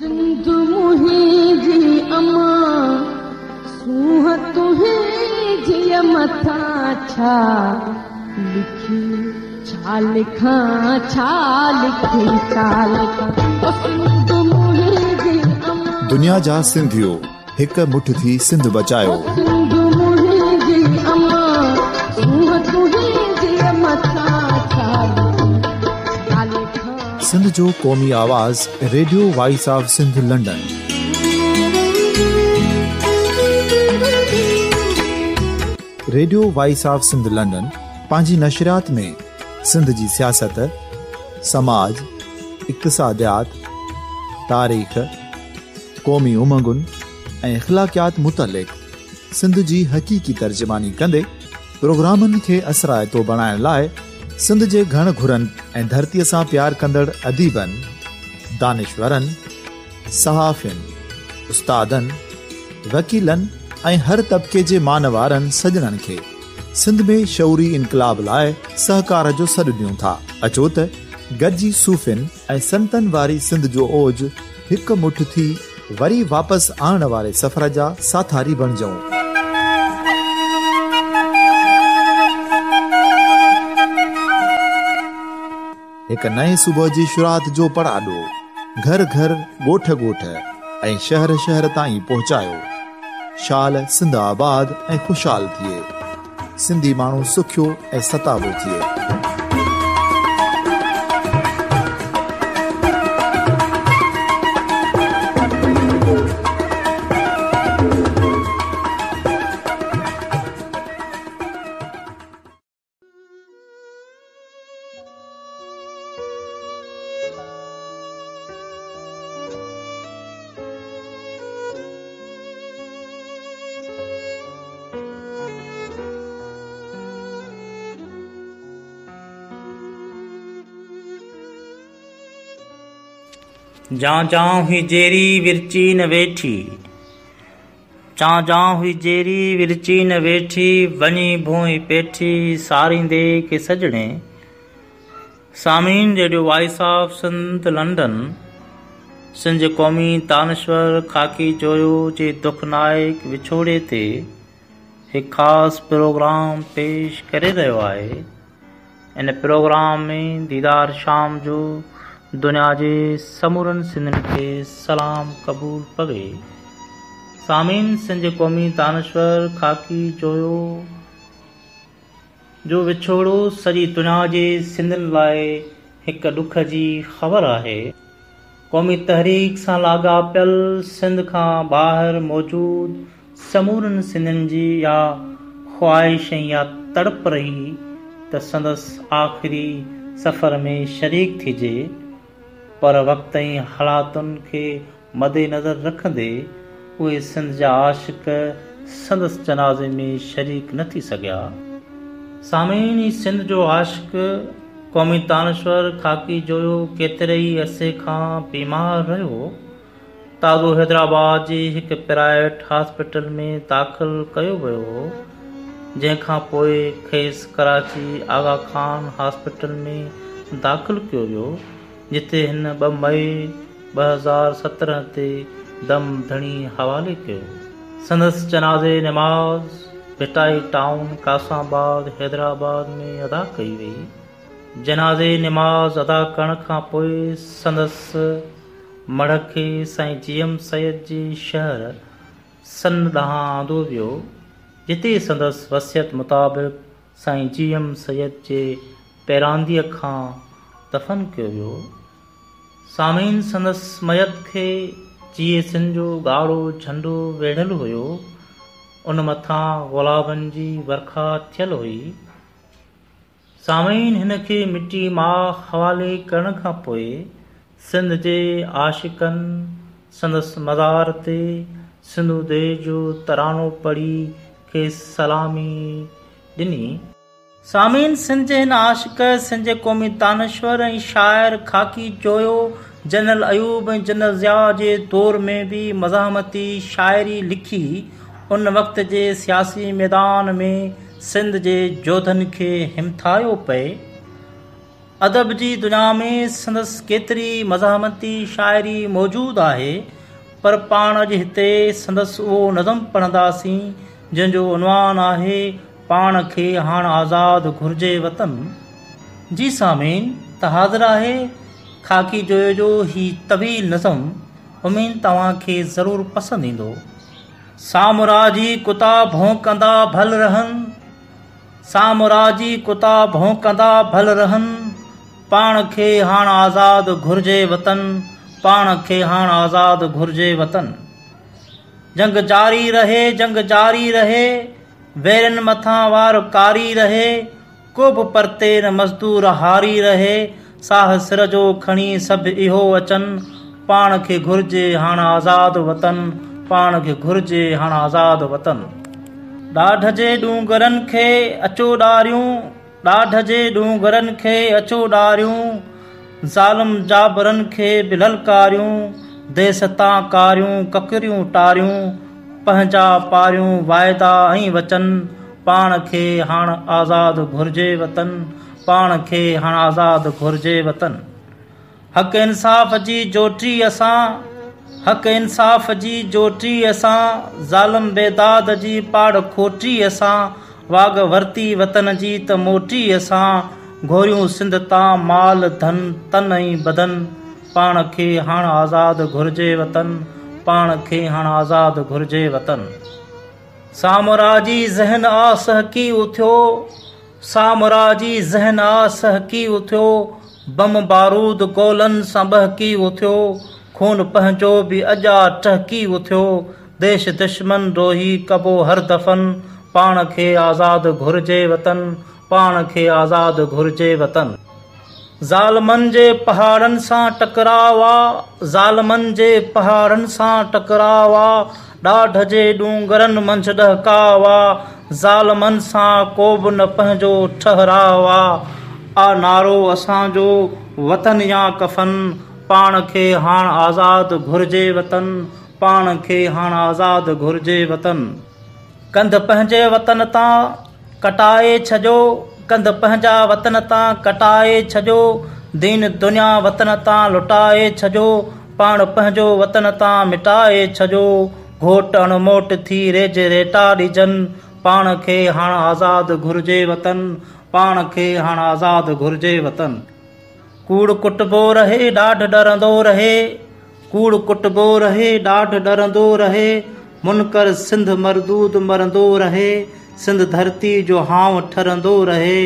सिंध मुंहिंजी अमा सूह तुंहिंजी मथा छा लिखी छा लिखां छा लिखी छा लिखां सिंध मुंहिंजी अमा। दुनिया जा सिंधियो हिक मुठ थी सिंध बचायो। सिंध मुंहिंजी अमा सूह तुंहिंजी मथा छा लिखां। सिंध जो क़ौमी आवाज़ radio voice of Sindh London. Radio voice of Sindh London पंहिंजी नशरियात में सिंध जी सियासत, समाज, इक़्तिसादियात, तारीख़, क़ौमी उमंगुनि ऐं इख़्लाक़ियात मुतलिक़ सिंध जी हक़ीक़ी तर्जुमानी कंदे प्रोग्रामनि खे असराइतो बणाइण लाइ सिंध जे घण घुरनि ऐं धरतीअ सां प्यार कंदड़ अदीबनि, दानिशवरनि, सहाफ़ियुनि, उस्तादनि, वकीलनि ऐं हर तबिके जे मानवारनि सजणनि खे सिंध में शऊरी इनक़लाब लाइ सहकार जो सॾु ॾियूं था। अचो त गॾिजी सूफ़ियुनि ऐं संतनि वारी सिंध जो ओज हिक मुठ थी वरी वापसि आणण वारे सफ़र जा साथारी बणिजऊं। हिक नए सुबुह जी शुरूआत जो पड़ाॾो घर घर, ॻोठ ॻोठ ऐं शहर शहर ताईं पहुचायो। शाल सिंध आबाद ऐं ख़ुशहाल थिए, सिंधी माण्हू सुखियो ऐं सताबो थिए। जां जां हुई जेरी विरची न वेठी, जां जां हुई जेरी विरची न वेठी, वञी भोई पेठी सारींदे के सजणे। सामीन radio voice of Sindh London Sindh क़ौमी दानिश्वर खाकी जोयो जे दुखनायक विछोड़े ते हिकु ख़ासि प्रोग्राम पेश करे रहियो आहे। इन प्रोग्राम में दीदार शाम जो दुनिया जे समूरनि सिंधियुनि खे सलाम क़बूल पवे। सामीन सिंध क़ौमी दानिश्वर खाकी जोयो जो विछोड़ो सॼी दुनिया जे सिंधियुनि लाइ हिकु ॾुख जी ख़बर आहे। क़ौमी तहरीक सां लाॻापियल सिंध खां ॿाहिरि मौजूद समूरनि सिंधियुनि जी या ख़्वाहिश या तड़प रही त संदसि आख़िरी सफ़र में शरीक थिजे, पर वक़्त ऐं हालातुनि खे मद्देनज़र रखंदे उहे सिंध जा आशिक़ संदसि जनाज़े में शरीक न थी सघिया। सामीन ई सिंध जो आशिक़ क़ौमी दानिश्वर खाकी जोयो केतिरे ई अरसे खां बीमार रहियो। ताज़ो हैदराबाद जी हिकु प्राइवेट हॉस्पिटल में दाख़िल कयो वियो हो, जंहिंखां पोइ खेसि कराची आगा खान हॉस्पिटल में दाख़िल कयो वियो, जिते हिन 2 मई 2017 ते दम धणी हवाले कयो। संदसि जनाज़े नमाज़ भिटाई टाउन कासाबाद हैदराबाद में अदा कई वई। जनाज़े नमाज़ अदा करण खां पोइ संदसि मढ़ खे साईं जीएम सैयद जी शहर सन ॾांहुं आंदो वियो, जिते संदसि वसियत मुताबिक़ साईं जीएम सैयद जे पैरांदीअ खां दफ़न कयो वियो। सामीन संदसि मयत खे जीए सिंध जो ॻाढ़ो झंडो वेढ़ियलु हुयो, उन मथां गुलाबनि जी वर्खा थियल हुई। सामीन हिन खे मिटी मां हवाले करण खां पोइ सिंध जे आशिक़नि संदसि मज़ार ते सिंधु देश जो तरानो पढ़ी खेसि सलामी ॾिनी। सामीन सिंध जे हिन आशिक़ सिंध जे क़ौमी दानिश्वर ऐं शाइर खाकी जोयो जनरल अयूब ऐं जनरल ज़िया जे दौर में भी मज़ाहमती शाइरी लिखी उन वक़्त जे सियासी मैदान में सिंध जे जोधनि खे हिमथायो पए। अदब जी दुनिया में संदसि केतिरी मज़ाहमती शाइरी मौजूदु आहे, पर पाण अॼु हिते संदसि उहो नज़म पढ़ंदासीं जंहिंजो उनवान आहे पाण खे हाणे आज़ादु घुर्जे वतन। जी सामीन, त हाज़िर आहे ख़ाकी जोए जो ही तवील नज़म। उमीद तव्हांखे ज़रूरु पसंदि ईंदो। सामुराजी कुता भौंकंदा भल रहनि, सामुराजी कुता भौंकंदा भल रहनि, पाण खे हाणे आज़ादु घुर्जे वतन, पाण खे हाणे आज़ादु घुर्जे वतन। जंग जारी रहे, जंग जारी रहे, वेरनि मथां वार कारी रहे, को बि परते न मज़दूर हारी रहे, साह सिर जो खणी सभु इहो अचनि, पाण खे घुर्जे हाणे आज़ादु वतन, पाण खे घुर्जे हाणे आज़ादु वतन। ॾाढ जे ॾूंगरनि खे अचो ॾारियूं, ॾाढ जे ॾूंगरनि खे अचो ॾारियूं, ज़ालिम जाबरनि खे बि ललकारियूं, देस तां कारियूं ककरियूं टारियूं, पंहिंजा पारियूं वाइदा ऐं वचन, पाण खे हाणे आज़ादु घुर्जे वतन, पाण खे हाणे आज़ादु घुर्जे वतन। हक़ इंसाफ़ जी जोटी असां, हक़ इंसाफ़ जी जोटी असां, ज़ालिम बेदाद जी पाड़ खोटी असां, वाग वरती वतन जी त मोटी असां, घोरियूं सिंध तां माल धन तन ऐं बदन, पाण खे हाणे आज़ादु घुर्जे वतन, पाण खे हाणे आज़ादु घुर्जे वतन। सामुराजी ज़हन आ सहकी उथियो, सामुराजी ज़हन आ सहकी उथियो, बम बारूद गोलनि सां बहकी उथियो, खून पंहिंजो बि अॼा टहकी उथियो, देश दुश्मन रोही कबो हर दफ़न, पाण खे आज़ादु घुर्जे वतन, पाण खे आज़ादु घुर्जे वतन। ज़ालिमनि जे पहाड़नि सां टकराव आ, ज़ालिमनि जे पहाड़नि सां टकराव आ, ॾाढ जे ॾूंगरनि मंझि ॾहकाव आ, ज़ालिमनि सां को बि न पंहिंजो ठहराव आ नारो असांजो वतन या कफ़न, पाण खे हाणे आज़ादु घुर्जे वतन, पाण खे हाणे आज़ादु घुर्जे वतन। कंध पंहिंजे वतन तां कटाए छॾियो, कंध पंहिंजा वतन तां कटाए छॾियो, दीन दुनिया वतन तां लुटाए छॾियो, पाण पंहिंजो वतन तां मिटाए छॾियो, घोट अणमोट थी रेज रेटा ॾिजनि, पाण खे हाणे आज़ादु घुर्जे वतन, पाण खे हाणे आज़ादु घुर्जे वतन। कूड़ कुटबो रहे ॾाढ डरंदो रहे, कूड़ कुटबो रहे ॾाढ डरंदो रहे, मुनकर सिंध मरदूद मरंदो रहे, सिंध धरती जो हाव ठरंदो रहे,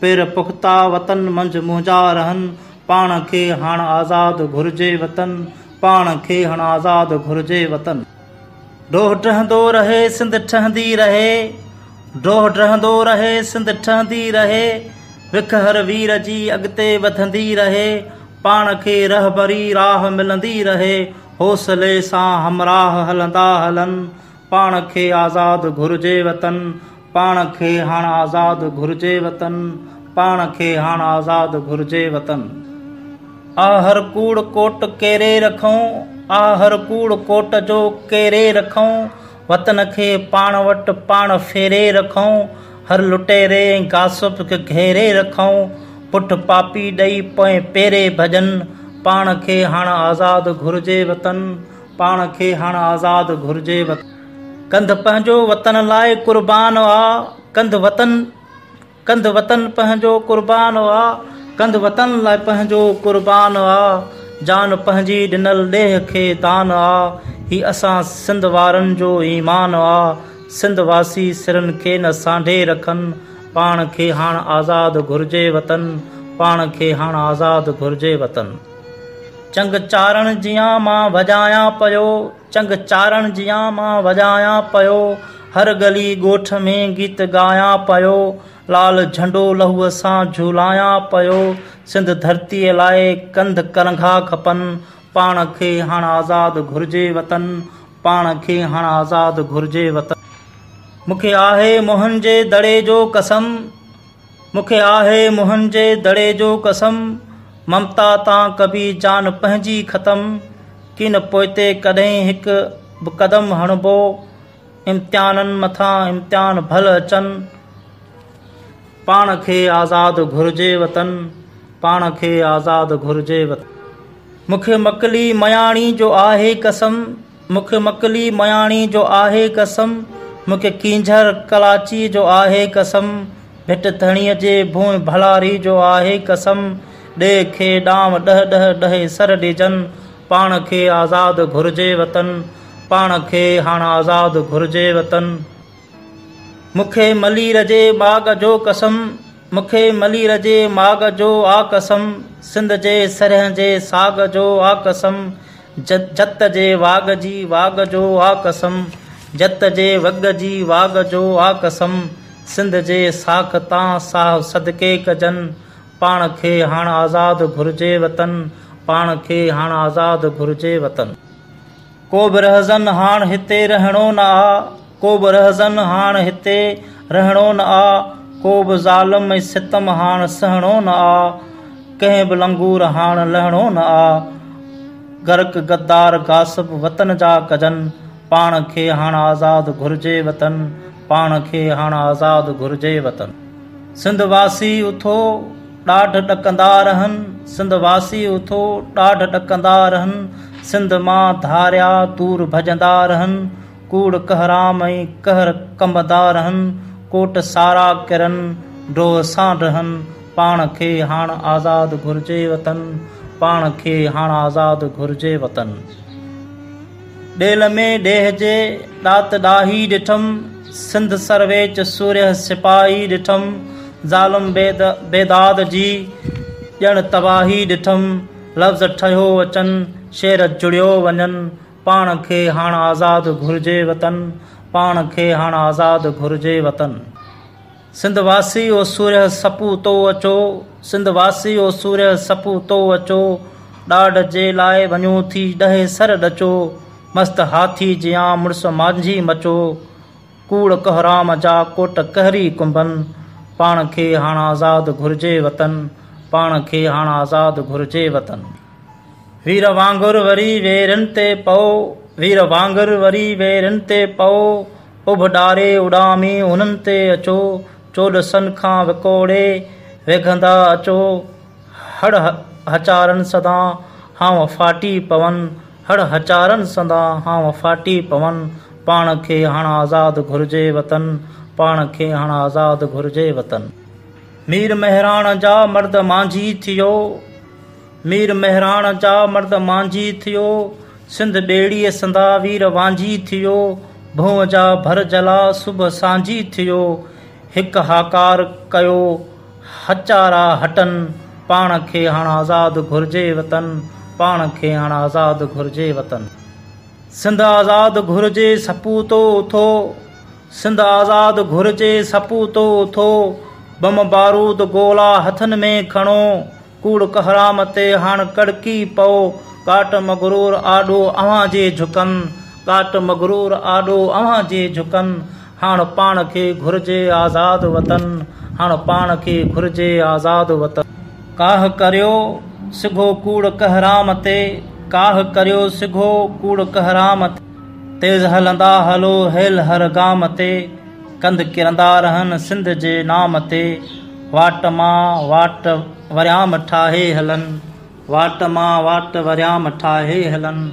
पेर पुख्ता वतन मंझि मुंहिंजा रहनि, पाण खे हाणे आज़ादु घुर्जे वतन, पाण खे हाणे आज़ादु घुर्जे वतन। डोह टहंदो रहे सिंध ठहंदी रहे, डोह टहंदो रहे सिंध ठहंदी रहे, विख हर वीर जी अॻिते वधंदी रहे, पाण खे रहबरी राह मिलंदी रहे, हौसले सां हमराह हलंदा हलनि, पाण खे आज़ादु घुर्जे वतन, पाण खे हाणे आज़ादु घुर्जे वतन, पाण खे हाणे आज़ादु घुर्जे वतन। आहर कूड़ कोट केरे रखूं, आहर कूड़ कोट जो केरे रखूं, वतन खे पाण वटि पाण फेरे रखूं, हर लुटेरे गासिब खे घेरे रखूं, पुठ पापी ॾेई पोइ पेरे भॼन, पाण खे हाणे आज़ादु घुर्जे वतन, पाण खे हाणे आज़ादु घुर्जे वतन। कंध पंहिंजो वतन लाइ क़ुर्बान आ, कंध वतन पंहिंजो क़ुर्बान आ, कंध वतन लाइ पंहिंजो क़ुर्बान आ, जान पंहिंजी ॾिनल ॾेह खे दान आ, ही असां सिंध वारनि जो ईमान आ, सिंध वासी सिरनि खे न सांढे रखनि, पाण खे हाणे आज़ादु घुर्जे वतन, पाण खे हाणे आज़ादु घुर्जे वतन। चंग चारण जियां मां वॼायां पियो, चंग चारण जियां मां वॼायां पियो, हर गली ॻोठ में गीत ॻायां पियो, लाल झंडो लहूअ सां झूलायां पियो, सिंध धरतीअ लाइ कंध करंघा खपनि, पाण खे हाणे आज़ादु घुर्जे वतन, पाण खे हाणे आज़ादु घुर्जे वतन। मूंखे आहे मोहन जे दड़े जो कसम, मूंखे आहे मोहन जे दड़े जो कसम, ममता तां कभी जान पंहिंजी ख़तम, किन पोइते कॾहिं हिकु बि क़दम हणिबो, इम्तिहाननि मथां इम्तिहान भल अचनि, पाण खे आज़ादु घुर्जे वतन, पाण खे आज़ादु घुरिजे वतन। मूंखे मकली मयाणी जो आहे कसम, मूंखे मकली मयाणी जो आहे कसम, मूंखे कींझर कलाची जो आहे कसम, भिट धणीअ जे भूं भलारी जो आहे कसम, ॾे खे ॾाम ॾह ॾह ॾहे सर ॾिजनि, पाण खे आज़ादु घुरिजे वतन, पाण खे हाणे आज़ादु घुरिजे वतन। मूंखे मलीर जे बाग़ जो कसम, मूंखे मलीर जे माग जो आ कसम, सिंध जे सरह जे साग जो आ कसम, जत जे वाग जी वाग जो आ कसम, जत जे वग जी वाग जो आ कसम, सिंध जे साख तां साह सदके कजनि, पाण खे हाणे आज़ादु घुरिजे वतन, पाण खे हाणे आज़ादु घुरिजे वतन। को बि रहज़न हाणे हिते रहणो न आ, को बि रहज़न हाणे हिते रहणो न आ, को बि ज़ालिम ऐं सितम हाणे सहणो न आ, कंहिं बि लंगूर हाणे लहणो न आ, गर्क गद्दार गासिब वतन जा कजनि, पाण खे हाणे आज़ादु घुरिजे वतन, पाण खे हाणे आज़ादु घुरिजे वतन। सिंध वासी उथो ॾाढ ॾकंदा रहनि, सिंध वासी उथो ॾाढ ॾकंदा रहनि, सिंध मां धारिया दूर भॼंदा रहनि, कूड़ कहराम ऐं कहर कंबंदा रहनि, कोट सारा किरनि ड्रोह सां रहनि, पाण खे हाणे आज़ादु घुरिजे वतन, पाण खे हाणे आज़ादु घुरिजे वतन। ॾेल में ॾेहजे ॾात ॾाही ॾिठमि, सिंध सर्वेच सूर्य सिपाही ॾिठमि, ज़ालिम बेदाद जी ॼण तबाही ॾिठमि, लफ़्ज़ ठहियो अचनि शेर जुड़ियो वञनि, पाण खे हाणे आज़ादु घुरिजे वतन, पाण खे हाणे आज़ादु घुरिजे वतन। सिंध वासी ओ सूर्य सपूतो अचो, सिंध वासी ओ सूर्य सपूतो अचो, ॾाढ जे लाइ वञो थी ॾहे सर ॾचो, मस्त हाथी जियां मुड़ुस मांझी मचो, कूड़ कहराम जा कोट कहरी कुंभनि, पाण खे हाणे आज़ादु घुरिजे वतन, पाण खे हाणे आज़ादु घुरिजे वतन। वीर वांगुरु वरी वेरनि ते पओ, वीर वांगुरु वरी वेरनि ते पओ, उभडारे उॾामी हुननि ते अचो, चोॾसनि खां विकोड़े वेघंदा अचो, हड़ हचारनि सदा हां फाटी पवनि, हड़ हचारनि सदा हां फाटी पवनि, पाण खे हाणे आज़ादु घुरिजे वतन, पाण खे हाणे आज़ादु घुरिजे वतन। मीर महिराण जा मर्द मांझी थियो, मीर महिराण जा मर्द मांझी थियो, सिंध ॿेड़ीअ संदा वीर वांझी थियो, भूं जा भर जला सुबह सांझी थियो, हिकु हाकार कयो हचारा हटनि, पाण खे हाणे आज़ादु घुरिजे वतन, पाण खे हाणे आज़ादु घुरिजे वतन। सिंध आज़ादु घुरिजे सपूतो उथो, सिंध आज़ादु घुरिजे सपूतो उथो, बम बारूद गोला हथनि में खणो, कूड़ कहराम ते हाणे कड़की पओ, काट मगरूर आॾो अव्हां जे झुकनि, काट मगरूर आॾो अव्हां जे झुकनि, हाणे पाण खे घुरिजे आज़ादु वतन, हाणे पाण खे घुरिजे आज़ादु वतन। काह करियो सिघो कूड़ कहराम ते, काह करियो सिघो कूड़ कहराम ते, तेज़ हलंदा हलो हेल हर गाम ते, कंध किरंदा रहनि सिंध जे नाम ते, वाट मां वाट वरियाम ठाहे हलनि, वाट मां वाट वरियाम ठाहे हलनि,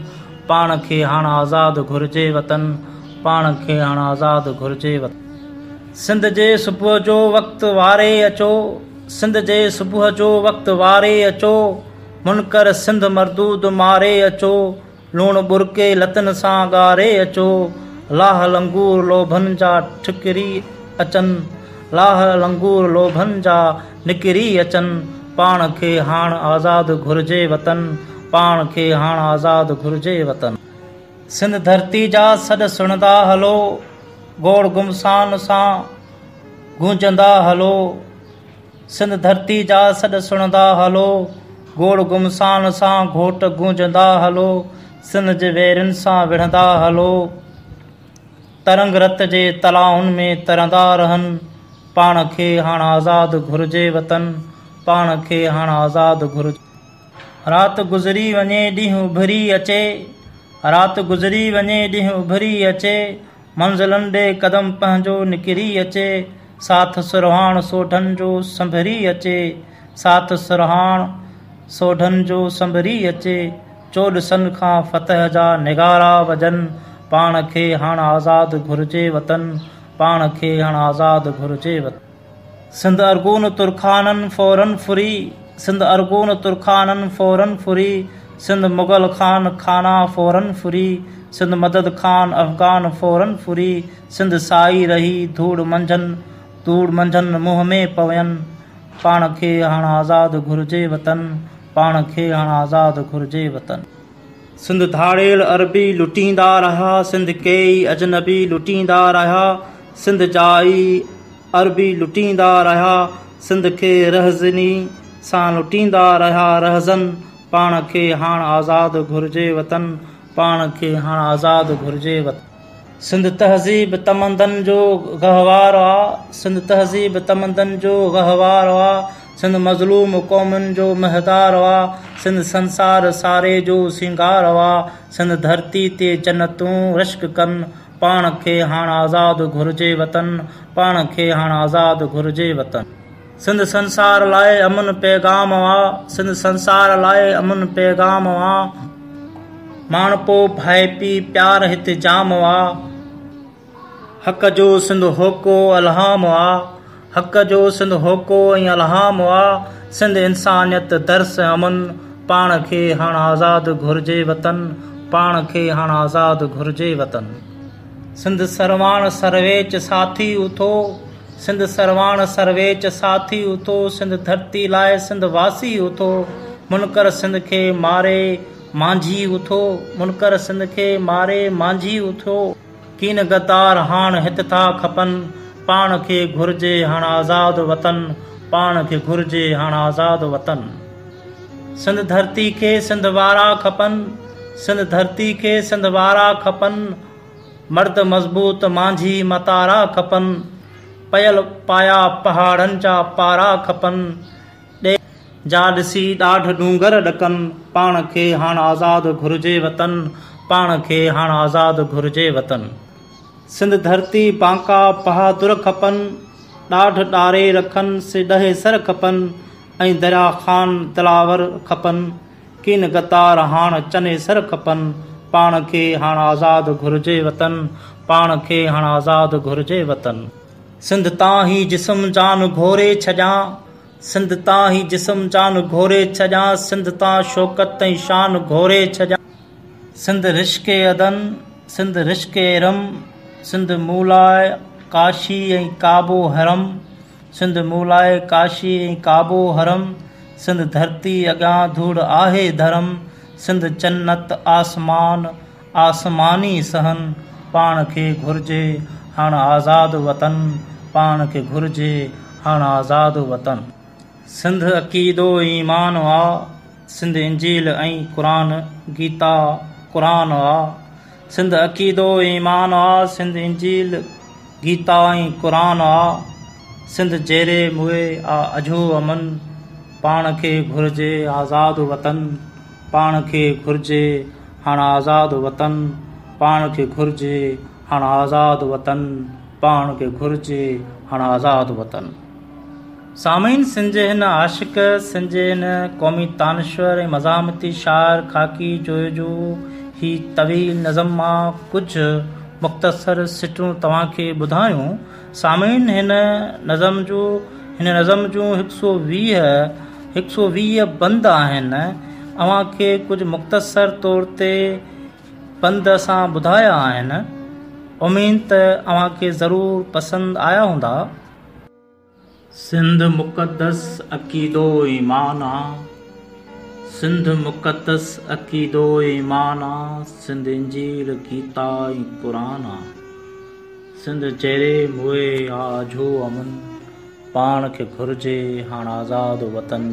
पाण खे हाणे आज़ादु घुरिजे वतन, पाण खे हाणे आज़ादु घुरिजे वतन। सिंध जे सुबुह जो वक़्तु वारे अचो, सिंध जे सुबुह जो वक़्तु वारे अचो, मुनकर सिंध मरदूद मारे अचो, लूण बुरके लतन सां ॻारे अचो, लाह लंगूर लोभन जा ठिकरी अचनि, लाह लंगूर लोभन जा निकिरी अचनि, पाण खे हाणे आज़ादु घुरिजे वतन, पाण खे हाणे आज़ादु घुरिजे वतन। सिंध धरती जा सॾ सुणंदा हलो, गोड़ गुमसान सां गूंजंदा हलो, सिंध धरती जा सॾ सुणंदा हलो, गोड़ गुमसान सां घोट गूंजंदा हलो, सिंध जे वेरनि सां विढ़ंदा हलो, तरंग रत जे तलाउनि में तरंदा रहनि, पाण खे हाणे आज़ादु घुरिजे वतन, पाण खे हाणे आज़ादु घुरिजे। राति गुज़री वञे ॾींहुं उभरी अचे, राति गुज़री वञे ॾींहुं उभरी अचे, मंज़िलनि ॾे क़दम पंहिंजो निकिरी अचे, साथ सुरहाण सोढनि जो संभरी अचे, साथ सुरहाण सोढनि जो संभरी अचे, चोॾ सन खां फतह जा निगारा वजन, पाण खे हाणे आज़ाद घुर्जे वतन, पाण खे हाणे आज़ाद घुर्जे वतन। सिंध अरगून तुरखानन फौरन फुरी, सिंध अरगून तुरखानन फौरन फुरी, सिंध मुग़ल खान खाना फौरन फुरी, सिंध मदद खान अफ़गान फौरन फुरी, सिंध साई रही धूड़ मंझंदि मुंहं में पवयन, पाण खे हाणे आज़ाद घुर्जे वतन, पाण खे हाणे आज़ाद घुर्जे वतन। सिंध धाड़ेल अरबी लुटींदा रहा, सिंध केई अजनबी लुटींदा रहा, सिंध जाई अरबी लुटींदा रहा, सिंध खे रहज़नी सां लुटींदा रहा रहज़न, पाण खे हाणे आज़ाद घुर्जे वतन, पाण खे हाणे आज़ाद घुर्जे वतन। सिंध तहज़ीब तमंदन जो गहवार आ, सिंध तहज़ीब तमंदन जो गहवार आ, सिंध मज़लूम क़ौमुनि जो महदार आ, सिंध संसार सारे जो सिंगार आ, सिंध धरती ते जन्नतूं रश्क कनि, पाण खे हाणे आज़ाद घुर्जे वतन, पाण खे हाणे आज़ाद घुर्जे वतन। सिंध संसार लाइ अमन पैगाम आ, सिंध संसार लाइ अमन पैगाम आ, माणपो भाई पी प्यार हिते जाम आ, हक़ जो सिंध होको अलहाम आ, हक़ जो सिंध होको ऐं अलहाम आ, सिंध इंसानियत दर्स अमन, पाण खे हाणे आज़ाद घुर्जे वतन, पाण खे हाणे आज़ाद घुर्जे वतन। सिंध सरवाण सर्वेच साथी उथो, सिंध सरवाण सर्वेच साथी उथो, सिंध धरती लाइ सिंध वासी उथो, मुनकर सिंध खे मारे मांझी उथो, मुनकर सिंध खे मारे मांझी उथो, कीन गद्दार हाण हित था खपनि, पाण खे घुर्जे हाणे आज़ाद वतन, पाण खे घुर्जे हाणे आज़ाद वतन। सिंध धरती खे सिंध वारा खपनि, सिंध धरती खे सिंध वारा खपनि, मर्द मज़बूत मांझी मतारा खपनि, पयल पाया पहाड़नि जा पारा खपनि, जा ॾिसी ॾाढ डूंगर ॾकनि, पाण खे हाणे आज़ाद घुर्जे वतन, पाण खे हाणे आज़ाद घुर्जे वतन। सिंध धरती बांका बहादुर खपनि, ॾाढ ॾारे रखनि सिॾहे सर खपनि, ऐं दरिया ख़ान दिलावर खपनि, कीन गद्दार हाणे चने सर खपनि, पाण खे हाणे आज़ाद घुर्जे वतन, पाण खे हाणे आज़ाद घुर्जे वतन। सिंध तां ही जिस्म जान घोरे छॾियां, सिंध तां ही जिस्म जान घोरे छॾियां, सिंध तां शौक़त ऐं शान घोरे छॾियां, सिंध रिश्के अदन सिंध रिश्के इरम, सिंध मूलाए काशी ऐं काबो हरम, सिंध मूलाए काशी ऐं काबो हरम, सिंध धरती अॻियां धूड़ आहे धर्म, सिंध जन्नत आसमान आसमानी सहन, पाण खे घुर्जे हाणे आज़ाद वतन, पाण खे घुर्जे हाणे आज़ाद वतन। सिंध अक़ीदो ईमान आ, सिंध इंजील ऐं क़ुरान गीता क़ुरान आ, सिंध अक़ीदो ईमान आ, सिंध इंजील गीता ऐं क़ुरान आ, सिंध जहिड़े मुए आ अझो अमन, पाण खे घुर्जे आज़ाद वतन, पाण खे घुर्जे हाणे आज़ाद वतन, पाण खे घुर्जे हाणे आज़ाद वतन, पाण खे घुर्जे हाणे आज़ाद वतन। सामीन, सिंध जे हिन आशिक़, सिंध जे हिन क़ौमी तानश्वर ऐं मज़ामती शाइर ख़ाकी जोइजो ही तवील नज़म मां कुझु मुख़्तसर सिटूं तव्हांखे ॿुधायूं। सामीन, हिन नज़म जूं 120 बंद आहिनि। अव्हांखे कुझु मुख़्तसर तौर ते बंद असां ॿुधाया आहिनि। उमीद त अव्हांखे ज़रूरु पसंदि आया हूंदा। सिंध मुक़दस अक़ीदो ईमान आ, सिंध मुक़दस अक़ीदो ईमान आ, सिंध इंजील गीता ऐं क़ुरान आ, सिंध जहिड़े मुए आ अझो अमन, पाण खे घुर्जे हाणे आज़ाद वतन,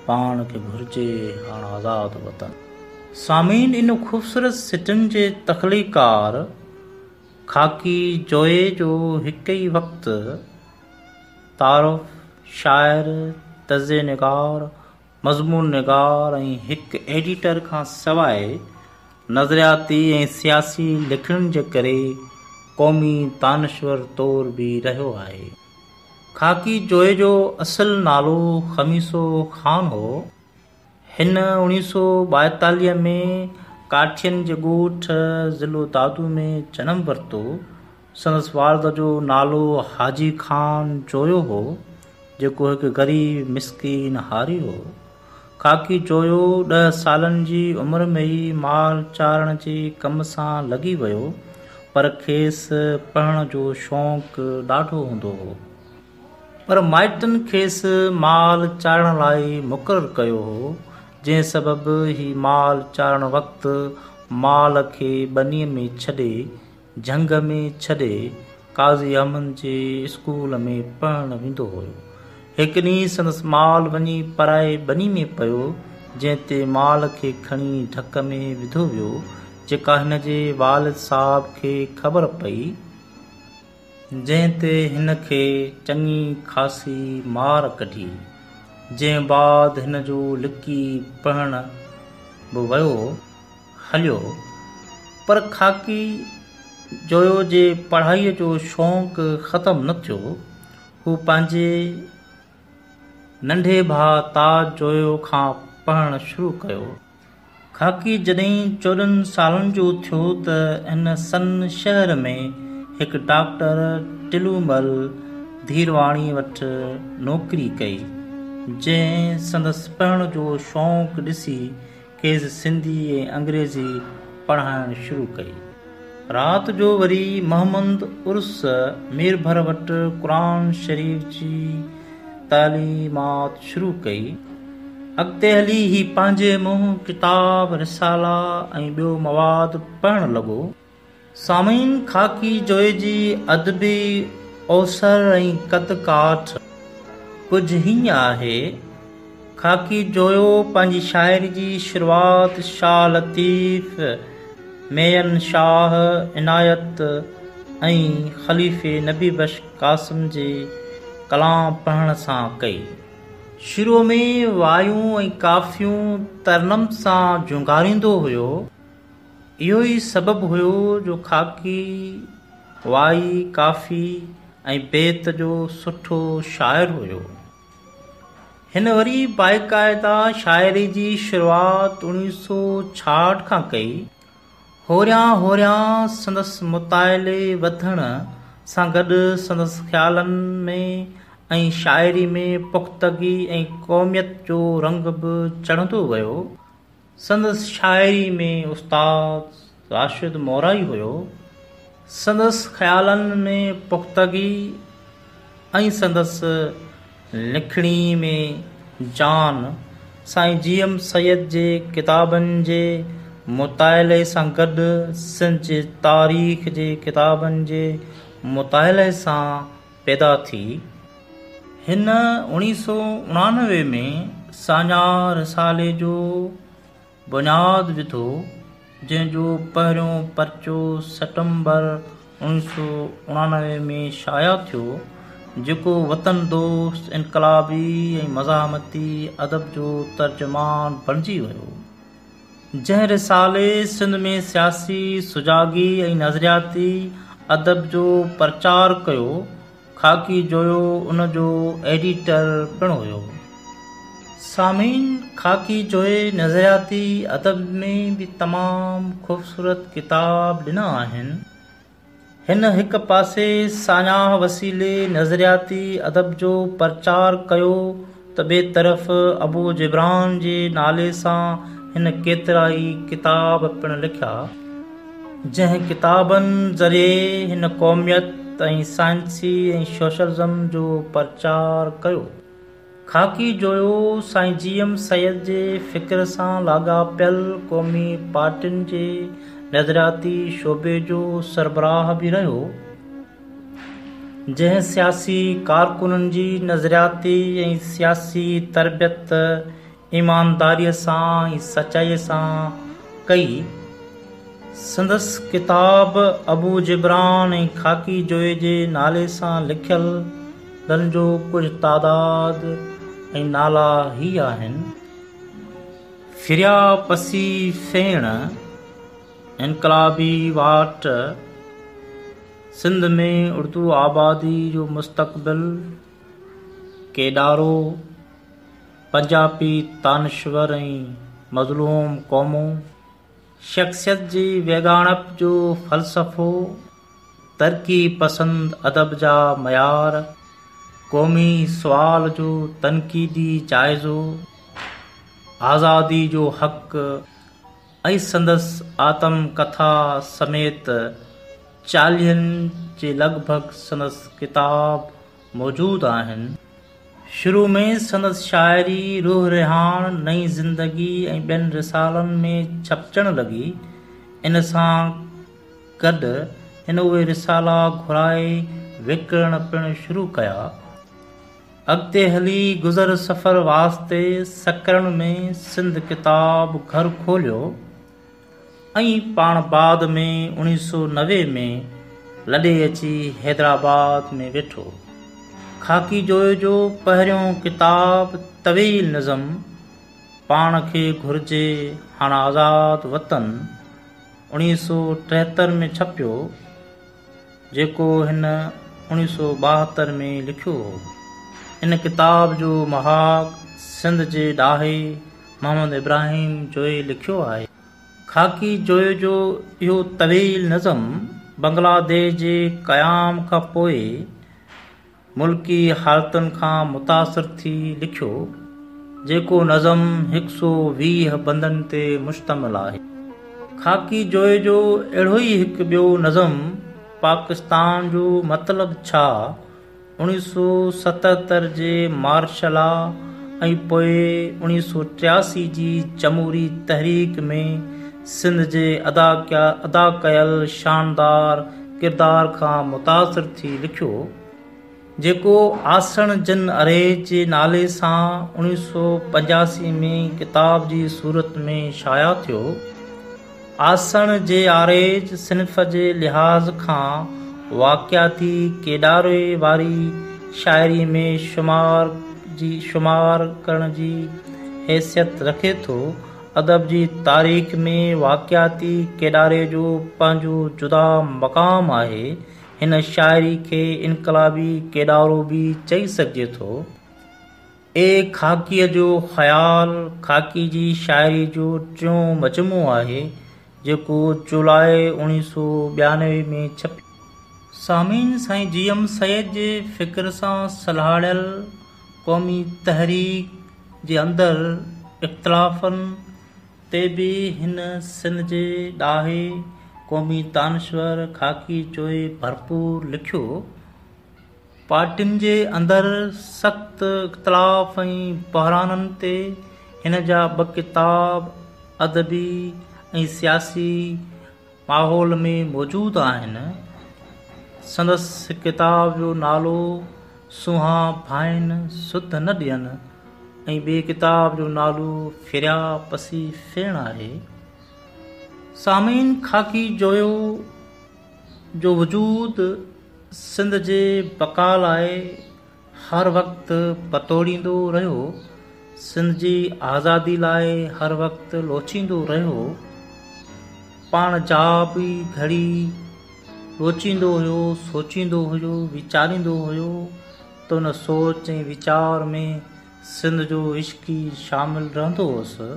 पाण खे घुर्जे हाणे आज़ाद वतन। सामीन, इन ख़ूबसूरत सिटुनि जे तख़लीकार ख़ाकी जोए जो हिकु ई वक़्तु तारुफ़, शाइर, तज़े निगार, मज़मून निगार ऐं हिकु एडिटर खां सवाइ नज़रियाती ऐं सियासी लिखण जे करे क़ौमी दानश्वर तौर बि रहियो आहे। खाकी जोए जो असुलु नालो ख़मीसो ख़ान हो। हिन 1942 में काठियनि जे ॻोठ ज़िलो दादू में जनमु वरितो। संदसि वालिद जो नालो हाजी ख़ान जोयो हो, जेको हिकु ग़रीब मिसकीन हारी हो। खाकी जोयो 10 सालनि जी उमिरि में ई माल चारण जे कम सां लॻी वियो, पर खेसि पढ़ण जो शौक़ु ॾाढो हूंदो हो। पर माइटनि खेसि माल चारण लाइ मुक़ररु कयो हो, जंहिं सबबु ही माल चारण वक़्तु माल खे ॿनीअ में छॾे झंग में छॾे काज़ी अहमद जे स्कूल में पढ़णु वेंदो हुयो। हिकु ॾींहुं संदसि माल वञी पराए ॿनी में पियो, जंहिं ते माल खे खणी ढक में विधो वियो, जेका हिन जे वालिद साहब खे ख़बर पई, जंहिं ते हिन खे चङी ख़ासी मार कढी, जंहिं बाद हिन जो लिकी पढ़ण बि वियो हलियो। पर खाकी जोयो जे पढ़ाईअ जो शौक़ु ख़तमु न थियो। हू पंहिंजे नंढे भाउ ताज जोयो खां पढ़णु शुरू कयो। खाकी जॾहिं 14 सालनि जो थियो त हिन सन शहर में हिकु डॉक्टर टिलूमल धीरवाणी वटि नौकरी कई, जंहिं संदसि पढ़ण जो शौक़ु ॾिसी खेसि सिंधी ऐं अंग्रेज़ी पढ़ाइणु शुरू कई। राति जो वरी मोहम्मद उर्स मीरभर वटि क़ुरान शरीफ़ जी तालीमात शुरू कई। अॻिते हली ही पंहिंजे मुंहुं किताब रिसाला ऐं ॿियो मवाद पढ़णु लॻो। सामीन, खाकी जोए जी अदबी अवसर ऐं कद काठ कुझु हीअं आहे। खाकी जोयो पंहिंजी शाइरी जी शुरूआति शाह लतीफ़, मेयन शाह इनायत ऐं ख़लीफ़े नबी बख्श कासिम जे कलाम पढ़ण सां कई। शुरूअ में वायूं ऐं काफ़ियूं तरनम सां जुंगारींदो हुयो। इहो ई सबबु हुयो जो खाकी वाई, काफ़ी ऐं बेत जो सुठो शाइर हुयो। हिन वरी बाक़ाइदा शाइरी जी शुरूआति 1966 खां कई। होरियां संदसि मुताइले वधण सां गॾु संदसि ख़्यालनि में ऐं शाइरी में पुख़्तगी ऐं क़ौमियत जो रंग बि चढ़ंदो वियो। संदसि शाइरी में उस्ताद राशिद मोराई हुयो। संदसि ख़्यालनि में पुख़्तगी ऐं संदसि लिखणी में जान साईं जीएम सैयद जे किताबनि जे मुताइले सां गॾु सिंध जे तारीख़ जे किताबनि जे मुताइले सां पैदा थी। हिन 1989 में साञा रिसाले जो बुनियादु विधो, जंहिंजो पहिरियों पर्चो सितंबर 1989 में शाया थियो, जेको वतन दोस्त, इनकलाबी ऐं मज़ाहमती अदब जो तर्जुमान बणिजी वियो। जंहिं रिसाले सिंध में सियासी सुजागी ऐं नज़रियाती अदब जो प्रचार कयो, खाकी जोयो उन जो एडिटर पिणु हुयो। सामीन, खाकी जोए नज़रियाती अदब में बि तमामु ख़ूबसूरत किताब ॾिना आहिनि। हिन हिक पासे साञाह वसीले नज़रियाती अदब जो प्रचार कयो त ॿिए तरफ़ अबू जिब्रान जे नाले सां हिन केतिरा ई किताब पिणु लिखिया, जंहिं किताबनि ज़रिए हिन क़ौमियत ऐं साइंसी ऐं सोशलिज़म जो प्रचार कयो। खाकी जोयो साईं जीएम सैयद जे फ़िक्र सां लाॻापियल क़ौमी पार्टियुनि जे नज़रियाती शोबे जो सरबराह बि रहियो, जंहिं सियासी कारकुननि जी नज़रियाती ऐं सियासी तरबियत ईमानदारीअ सां ऐं सचाईअ सां कई। संदसि किताब अबू जिब्रान ऐं खाकी जोए जे नाले सां लिखियल लन जो कुझु तादाद ऐं नाला ही आहिनि: फिरिया पसी फेण, इनकलाबी वाट, सिंध में उर्दू आबादी जो मुस्तक़बिल, केॾारो पंजाबी तानश्वर ऐं मज़लूम क़ौमूं, शख़्सियत जी वेगाणप जो फ़लसफ़ो, तरक़ी पसंद अदब जा मयार, क़ौमी सुवाल जो तनक़ीदी जाइज़ो, आज़ादी जो हक़ ऐं संदसि आतम कथा समेत 40 जे लॻभॻि संदसि किताब मौजूदु आहिनि। शुरू में संदसि शाइरी रूह रिहान, नई ज़िंदगी ऐं ॿियनि रिसालनि में छपचणु लॻी। इन सां गॾु हिन उहे रिसाला घुराए विकिणणु पिणु शुरू कया। अॻिते हली गुज़र सफ़र वास्ते सकरन में सिंध किताब घर खोलियो ऐं पाण बाद में 1990 में लॾे अची हैदराबाद में वेठो। ख़ाकी जोए जो पहिरियों किताब तवील नज़म, पाण खे घुर्जे हाणे आज़ाद वतन, 1973 में छपियो, जेको हिन 1972 में लिखियो हो। इन किताब जो महाक सिंध जे ॾाहे मोहम्मद इब्राहिम जोए लिखियो आहे। ख़ाकी जोए जो इहो तवील नज़म बांग्लादेश जे क़याम खां पोइ मुल्की हालतुनि खां मुतासिर थी लिखियो, जेको नज़म 120 बंदनि ते मुश्तमिल आहे। ख़ाकी जोए जो अहिड़ो ई हिकु ॿियो नज़म, पाकिस्तान जो मतिलबु छा, 1977 जे मार्शला ऐं पोइ 1983 जी जमहूरी तहरीक में सिंध जे अदा कयल शानदार किरदार खां मुतासिर थी लिखियो, जेको आसण जिन अरेज जे नाले सां 1985 में किताब जी सूरत में शाया थियो। आसण जे आरेज सिन्फ़ जे लिहाज़ खां वाक़ियाती केॾारे वारी शाइरी में शुमार करण जी हैसियत रखे थो। अदब जी तारीख़ में वाक़ियाती केॾारे जो पंहिंजो जुदा मक़ाम आहे। हिन शाइरी खे इनक़लाबी केॾारो बि चई सघिजे थो। ख़ाकीअ जो ख़्याल ख़ाकी जी शाइरी जो टियों मजमू आहे, जेको जुलाई 1992 में छपियो। सामीन साईं GM सैयद जे फ़िक्र सां सलाहियल क़ौमी तहरीक जे अंदरि इख़्तिलाफ़नि ते बि हिन सिंध जे ॾाहे क़ौमी दानिश्वर ख़ाकी जोए भरपूर लिखियो। पार्टियुनि जे अंदरि सख़्त इख़्तिलाफ़ ऐं बहराननि ते हिन जा 2 किताब अदबी ऐं सियासी माहौल में मौजूदु आहिनि। संदसि किताब जो नालो सुहा भाइनि सुध न ॾियनि ऐं ॿिए किताब जो नालो फिरिया पसी फेण आहे। सामीन ख़ाकी जोयो जो वजूद सिंध जे बका लाइ हर वक़्तु बतोड़ींदो रहियो, सिंध जी आज़ादी लाइ हर वक़्तु लोचींदो रहियो। पाण जा बि घड़ी लोचींदो हुयो, सोचींदो हुयो, वीचारींदो हुयो, त उन सोच ऐं वीचार में सिंध जो इश्क़ी शामिल रहंदो हुअसि।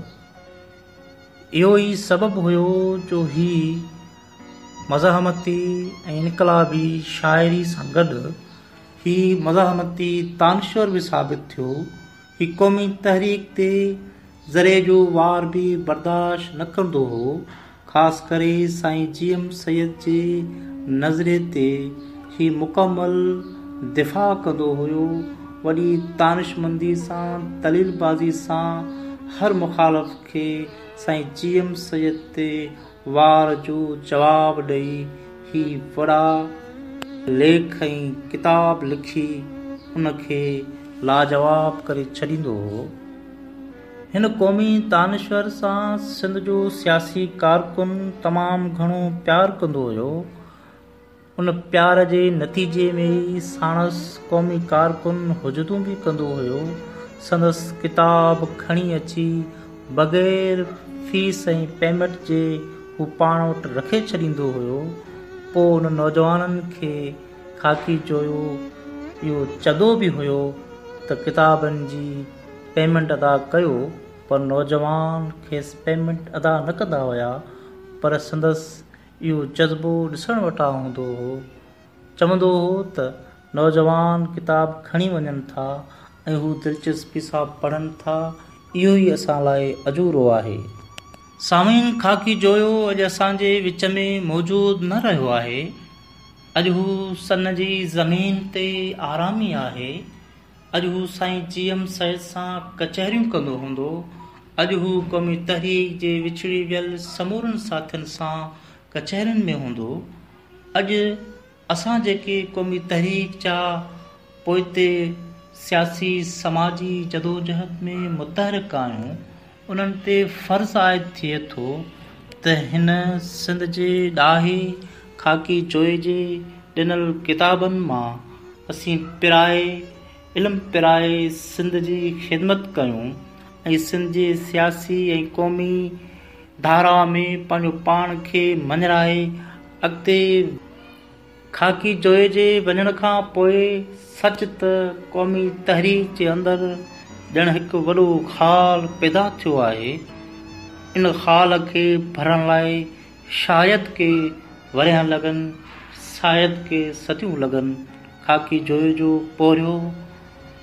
इहो ई सबबु हुयो जो ही मज़ाहमती ऐं इनक़लाबी शाइरी सां गॾु ही मज़ाहमती तानश्वर बि साबित थियो। ही क़ौमी तहरीक ते ज़रे जो वार बि बर्दाश्त न कंदो हो। ख़ासि करे साईं GM सैयद जे नज़रे ते ही मुकमल दिफ़ा कंदो हुयो। वॾी तानिशमंदी सां, दलीलबाज़ी सां हर मुख़ालिफ़ खे साईं GM सैयद ते वार जो जवाब ॾेई ही वॾा लेख ऐं किताब लिखी उनखे लाजवाब करे छॾींदो हो। हिन क़ौमी दानिश्वर सां सिंध जो सियासी कारकुन तमामु घणो प्यारु कंदो हुयो। उन प्यार जे नतीजे में ई साणसि क़ौमी कारकुन हुजतूं बि कंदो हुयो। संदसि किताब खणी अची बग़ैर फीस ऐं पेमेंट जे हू पाण वटि रखे छॾींदो हुयो। पोइ उन नौजवाननि खे ख़ाकी जोयो इहो चदो बि हुयो त किताबनि जी पेमेंट अदा कयो, पर नौजवान खेसि पेमेंट अदा न कंदा हुया, पर संदसि इहो जज़्बो ॾिसण वटां हूंदो हो। चवंदो हो त नौजवान किताब खणी वञनि था ऐं हू दिलचस्पी सां पढ़नि था, इहो ई असां लाइ अजूरो आहे। सामीन ख़ाकी जोयो अॼु असांजे विच में मौजूदु न रहियो आहे। अॼु हू सन जी ज़मीन ते आरामी आहे। अॼु हू साईं GM सैद सां कचहरियूं कंदो हूंदो। अॼु हू क़ौमी तहरीक जे विछड़ी वियल समूरनि साथियुनि सां कचहरियुनि में हूंदो। अॼु असां जेके क़ौमी तहरीक जा पोइते सियासी समाजी जदोजहद में मुतहरिक आहियूं, उन्हनि ते फ़र्ज़ु आइद थिए थो त हिन सिंध जे ॾाहे ख़ाकी जोए जे ॾिनल किताबनि मां असीं इल्मु पिराए सिंध जी ख़िदमत कयूं ऐं सिंध जे सियासी ऐं क़ौमी धारा में पंहिंजो पाण खे मञराए अॻिते ख़ाकी जोए जे वञण खां पोइ सच त क़ौमी तहरीक जे अंदरि ॼण हिकु वॾो ख़ाल पैदा थियो आहे। इन ख़ाल खे भरण लाइ शायदि के वरियां लॻनि, शायदि के सदियूं लॻनि। ख़ाकी जोए जो पोरियो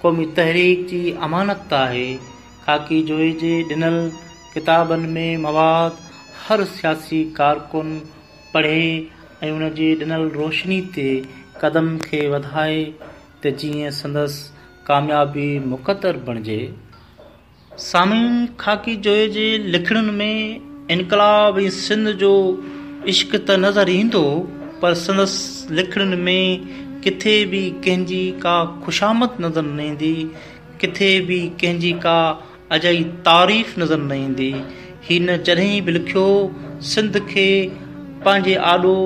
क़ौमी तहरीक जी अमानत आहे। ख़ाकी जोए जे ॾिनल किताबनि में मवाद हर सियासी कारकुन पढ़े ऐं उन जी ॾिनल रोशनी ते कदम खे वधाए त जीअं संदसि कामयाबी मुक़दर बणिजे। सामीन ख़ाकी जोए जे लिखणनि में इनकलाब ऐं सिंध जो इश्क त नज़र ईंदो, पर संदसि लिखणनि में किथे बि कंहिंजी का ख़ुशामद नज़र न ईंदी, किथे बि कंहिंजी का अजाई तारीफ़ नज़र न ईंदी। हिन जॾहिं बि लिखियो सिंध खे पंहिंजे आॾो,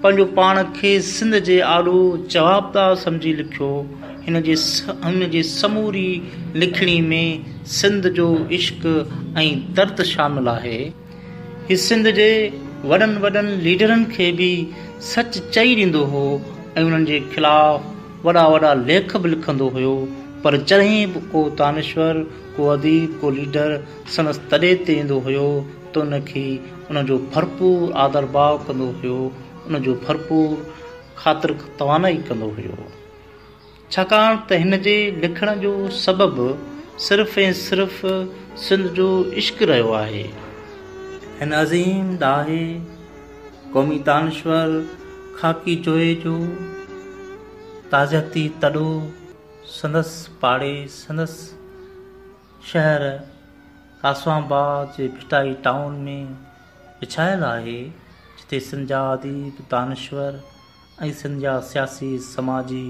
पंहिंजो पाण खे सिंध जे आॾो जवाबदार सम्झी लिखियो। हिन जे समूरी लिखणी में सिंध जो इश्क ऐं दर्द शामिल आहे। हीउ सिंध जे वॾनि वॾनि लीडरनि खे बि सच चई ॾींदो हो ऐं उन्हनि जे ख़िलाफ़ वॾा वॾा लेख बि लिखंदो हुयो, पर जॾहिं बि को दानिश्वर, को अदीब, को लीडर संदसि तॾे ते ईंदो हुयो त उनखे उनजो भरपूर आदर भाव कंदो हुयो, उनजो भरपूर ख़ातिर तवानाई कंदो हुयो। छाकाणि त हिन जे लिखण जो सबबु सिर्फ़ ऐं सिर्फ़ सिंध जो इश्क रहियो आहे। हिन अज़ीम ॾाहे क़ौमी दानिश्वर ख़ाकी जोए जो ताज़ियती तॾो संदसि पाड़े संदसि शहर कासवाबाद जे भिटाई टाउन में विछायल आहे, जिते सिंध जा अदीब, दानिश्वर ऐं सिंध जा सियासी समाजी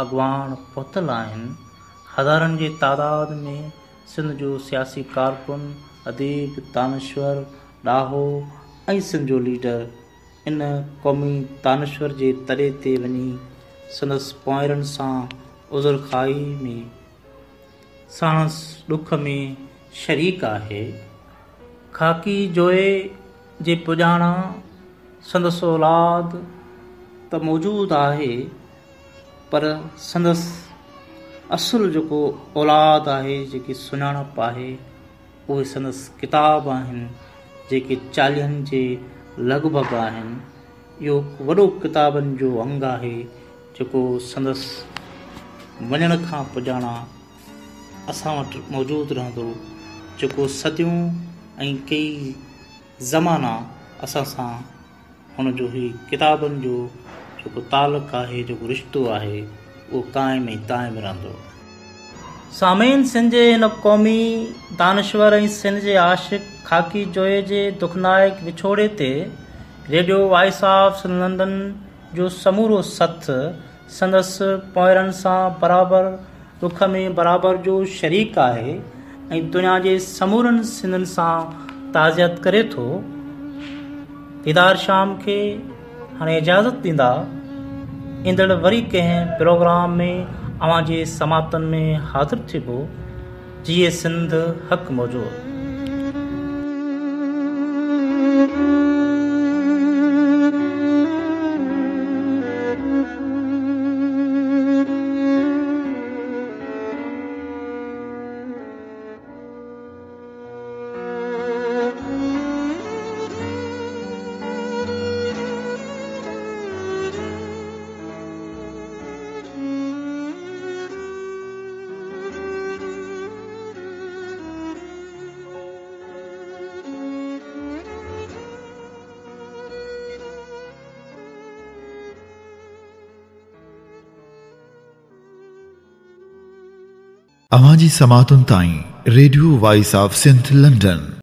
अॻवान पहुतल आहिनि। हज़ारनि जे तादाद में सिंध जो सियासी कारकुन, अदीब, दानिश्वर, ॾाहो ऐं सिंध जो लीडर इन क़ौमी दानिश्वर जे तॾे ते वञी संदसि पोइरनि सां उज़र खाई में साणसि ॾुख में शरीक आहे। ख़ाकी जोए जे पुॼाणा संदसि औलाद त मौजूदु आहे, पर संदसि असुल जेको औलाद आहे, जेकी सुञाणप आहे, उहे संदसि किताब आहिनि जेके 40 जे लॻभॻि आहिनि। इहो वॾो किताबनि जो अंग आहे जेको संदसि वञण खां पुॼाणा असां वटि मौजूदु रहंदो, जेको सदियूं ऐं कई ज़माना असां सां हुनजो ई किताबनि जो जेको तालुक़ आहे, जेको रिश्तो आहे, उहो क़ाइम ऐं दाइम रहंदो। सामीन सिंध जे हिन क़ौमी दानिश्वर ऐं सिंध जे आशिक़ ख़ाकी जोए जे दुखनायक विछोड़े ते रेडियो वॉइस ऑफ लंडन जो समूरो सथ संदसि पोइरनि सां बराबरि दुख में बराबरि जो शरीक आहे ऐं दुनिया जे समूरनि सिंधनि सां ताज़ियत करे थो। दीदार शाम खे हाणे इजाज़त ॾींदा। ईंदड़ वरी कंहिं प्रोग्राम में अव्हां जे समातन में हाज़िर थिबो। जीए सिंध हक़ मौजूद। अवां जी समातुनि ताईं radio voice of Sindh London.